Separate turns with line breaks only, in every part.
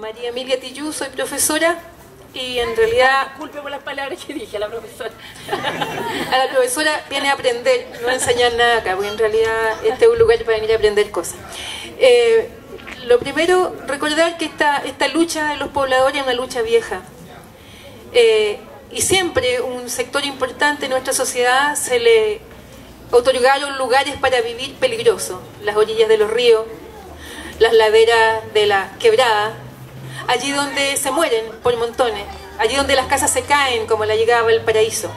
María Emilia Tillú, soy profesora y en realidad...
Disculpe por las palabras que dije a la profesora.
A la profesora viene a aprender, no a enseñar nada acá, porque en realidad este es un lugar para venir a aprender cosas. Lo primero, recordar que esta lucha de los pobladores es una lucha vieja. Y siempre un sector importante de nuestra sociedad se le otorgaron lugares para vivir peligrosos, las orillas de los ríos, las laderas de la quebrada, allí donde se mueren por montones, allí donde las casas se caen como la llegada al paraíso.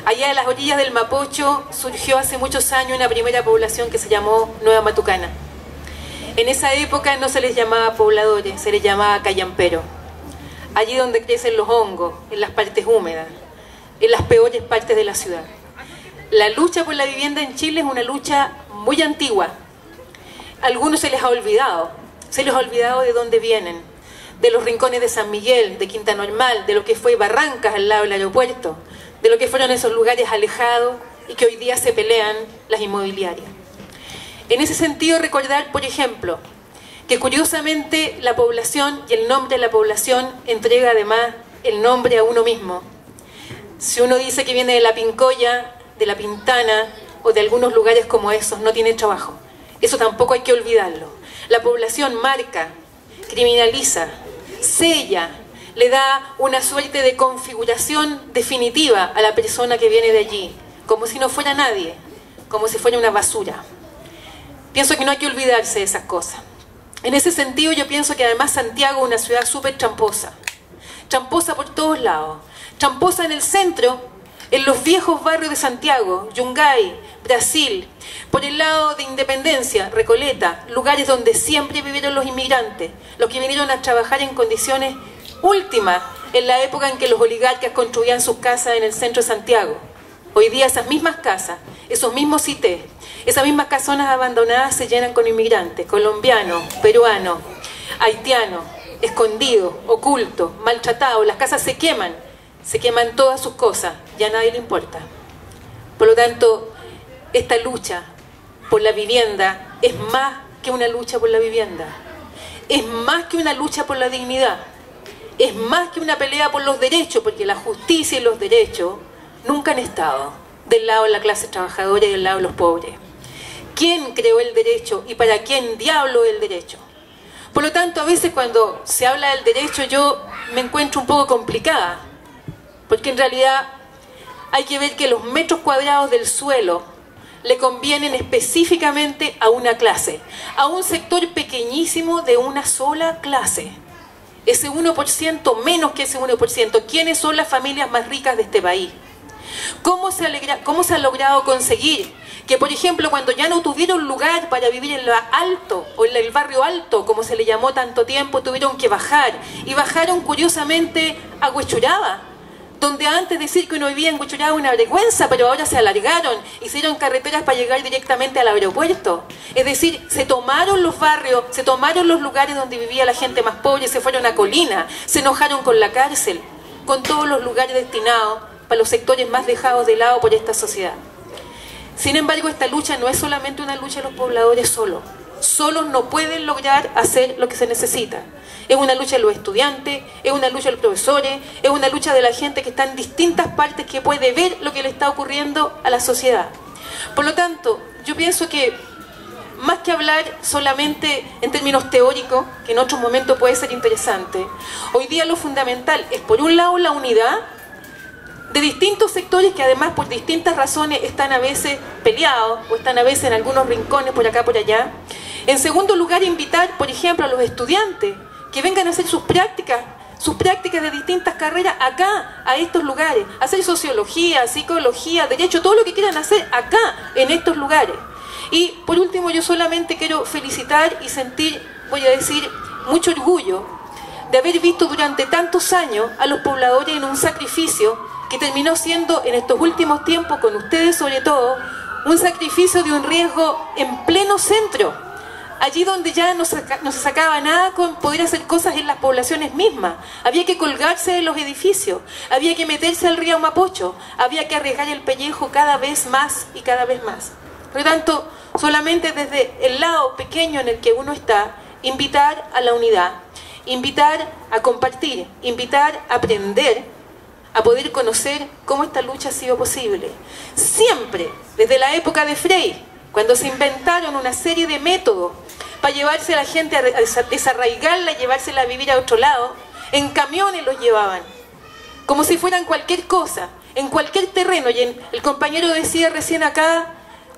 Allá en las orillas del Mapocho surgió hace muchos años una primera población que se llamó Nueva Matucana. En esa época no se les llamaba pobladores, se les llamaba callamperos. Allí donde crecen los hongos, en las partes húmedas, en las peores partes de la ciudad. La lucha por la vivienda en Chile es una lucha muy antigua. A algunos se les ha olvidado de dónde vienen, de los rincones de San Miguel, de Quinta Normal, de lo que fue Barrancas al lado del aeropuerto, de lo que fueron esos lugares alejados y que hoy día se pelean las inmobiliarias. En ese sentido, recordar, por ejemplo, que curiosamente la población y el nombre de la población entrega además el nombre a uno mismo. Si uno dice que viene de La Pincoya, de La Pintana o de algunos lugares como esos, no tiene trabajo. Eso tampoco hay que olvidarlo. La población marca, criminaliza, sella, le da una suerte de configuración definitiva a la persona que viene de allí, como si no fuera nadie, como si fuera una basura. Pienso que no hay que olvidarse de esas cosas. En ese sentido yo pienso que además Santiago es una ciudad súper tramposa. Tramposa por todos lados. Tramposa en el centro, en los viejos barrios de Santiago, Yungay, Brasil, por el lado de Independencia, Recoleta, lugares donde siempre vivieron los inmigrantes, los que vinieron a trabajar en condiciones últimas en la época en que los oligarcas construían sus casas en el centro de Santiago. Hoy día esas mismas casas, esos mismos CITES, esas mismas casonas abandonadas se llenan con inmigrantes, colombianos, peruanos, haitianos, escondidos, ocultos, maltratados. Las casas se queman todas sus cosas, ya a nadie le importa. Por lo tanto, esta lucha por la vivienda es más que una lucha por la vivienda, es más que una lucha por la dignidad, es más que una pelea por los derechos, porque la justicia y los derechos nunca han estado del lado de la clase trabajadora y del lado de los pobres. ¿Quién creó el derecho y para quién diablo el derecho? Por lo tanto, a veces cuando se habla del derecho yo me encuentro un poco complicada, porque en realidad hay que ver que los metros cuadrados del suelo le convienen específicamente a una clase, a un sector pequeñísimo de una sola clase. Ese 1%, menos que ese 1%, ¿quiénes son las familias más ricas de este país? ¿Cómo se ha logrado conseguir que, por ejemplo, cuando ya no tuvieron lugar para vivir en lo alto, o en el barrio alto, como se le llamó tanto tiempo, tuvieron que bajar? Y bajaron curiosamente a Huechuraba, donde antes decir que uno vivía en Huechuraba era una vergüenza, pero ahora se alargaron, hicieron carreteras para llegar directamente al aeropuerto. Es decir, se tomaron los barrios, se tomaron los lugares donde vivía la gente más pobre, se fueron a Colina, se enojaron con la cárcel, con todos los lugares destinados para los sectores más dejados de lado por esta sociedad. Sin embargo, esta lucha no es solamente una lucha de los pobladores solos. Solos no pueden lograr hacer lo que se necesita. Es una lucha de los estudiantes, es una lucha de los profesores, es una lucha de la gente que está en distintas partes, que puede ver lo que le está ocurriendo a la sociedad. Por lo tanto, yo pienso que más que hablar solamente en términos teóricos, que en otros momentos puede ser interesante, hoy día lo fundamental es, por un lado, la unidad de distintos sectores que además por distintas razones están a veces peleados o están a veces en algunos rincones por acá por allá. En segundo lugar, invitar, por ejemplo, a los estudiantes que vengan a hacer sus prácticas de distintas carreras acá, a estos lugares, hacer sociología, psicología, derecho, todo lo que quieran hacer acá, en estos lugares. Y por último, yo solamente quiero felicitar y sentir, voy a decir, mucho orgullo de haber visto durante tantos años a los pobladores en un sacrificio que terminó siendo en estos últimos tiempos, con ustedes sobre todo, un sacrificio de un riesgo en pleno centro, allí donde ya no se sacaba nada con poder hacer cosas en las poblaciones mismas. Había que colgarse de los edificios, había que meterse al río Mapocho, había que arriesgar el pellejo cada vez más y cada vez más. Por lo tanto, solamente desde el lado pequeño en el que uno está, invitar a la unidad invitar a compartir, invitar a aprender, a poder conocer cómo esta lucha ha sido posible. Siempre, desde la época de Frei, cuando se inventaron una serie de métodos para llevarse a la gente, a desarraigarla, llevársela a vivir a otro lado, en camiones los llevaban, como si fueran cualquier cosa, en cualquier terreno. Y el compañero decía recién acá,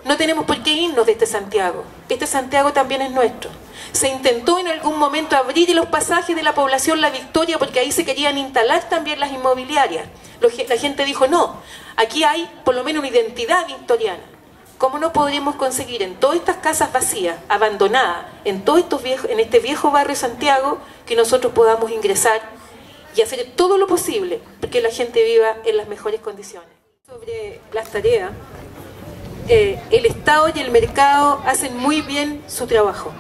no tenemos por qué irnos de este Santiago. Este Santiago también es nuestro. Se intentó en algún momento abrir los pasajes de la población La Victoria porque ahí se querían instalar también las inmobiliarias. La gente dijo, no, aquí hay por lo menos una identidad victoriana. ¿Cómo no podríamos conseguir en todas estas casas vacías, abandonadas, en este viejo barrio Santiago, que nosotros podamos ingresar y hacer todo lo posible porque la gente viva en las mejores condiciones? Sobre las tareas, el Estado y el mercado hacen muy bien su trabajo.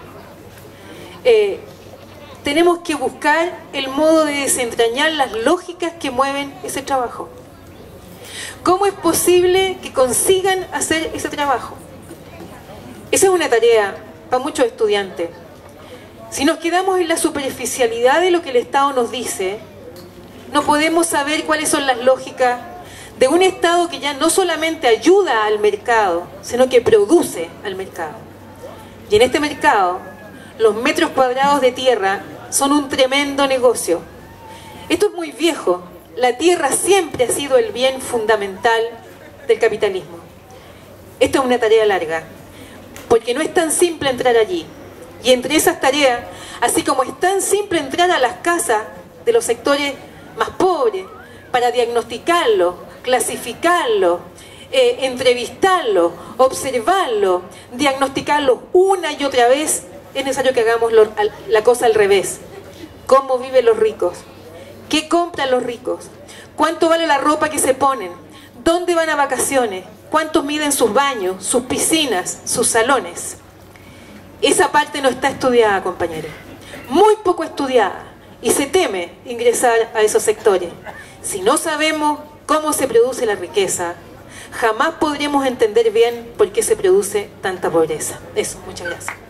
Tenemos que buscar el modo de desentrañar las lógicas que mueven ese trabajo. ¿Cómo es posible que consigan hacer ese trabajo? Esa es una tarea para muchos estudiantes. Si nos quedamos en la superficialidad de lo que el Estado nos dice, no podemos saber cuáles son las lógicas de un Estado que ya no solamente ayuda al mercado, sino que produce al mercado. Y en este mercado, los metros cuadrados de tierra son un tremendo negocio. Esto es muy viejo. La tierra siempre ha sido el bien fundamental del capitalismo. Esta es una tarea larga, porque no es tan simple entrar allí. Y entre esas tareas, así como es tan simple entrar a las casas de los sectores más pobres para diagnosticarlo, clasificarlo, entrevistarlo, observarlo, diagnosticarlo una y otra vez, es necesario que hagamos la cosa al revés. ¿Cómo viven los ricos? ¿Qué compran los ricos? ¿Cuánto vale la ropa que se ponen? ¿Dónde van a vacaciones? ¿Cuántos miden sus baños, sus piscinas, sus salones? Esa parte no está estudiada, compañeros. Muy poco estudiada. Y se teme ingresar a esos sectores. Si no sabemos cómo se produce la riqueza, jamás podremos entender bien por qué se produce tanta pobreza. Eso, muchas gracias.